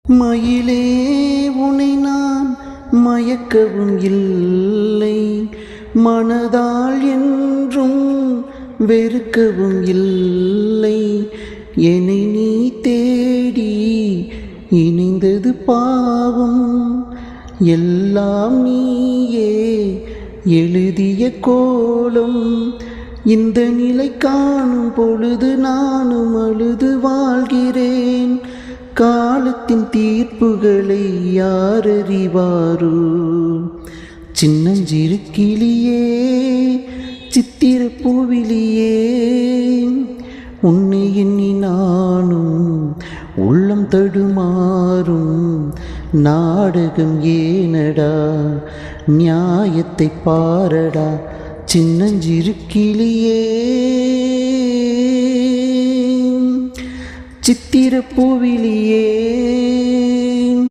மயிலே உனை நான் மயக்கவும் இல்லை, மனதால் என்றும் வெறுக்கவும் இல்லை. என்னை நீ தேடி இணைந்தது பாவம், எல்லாம் நீயே எழுதிய கோலம். இந்த நிலை காணும் பொழுது நானும் அழுது வாழ்கிறேன். காலத்தின் தீர்ப்புகளை யார் அறிவாரோ? சின்னஞ்சிறு கிளியே, சித்திர பூவிலியே, உன்னை எண்ணி நானும் உள்ளம் தடுமாறும். நாடகம் ஏனடா, நியாயத்தை பாரடா சின்னஞ்சிறு கிளியே. சித்திர பூவிலியே.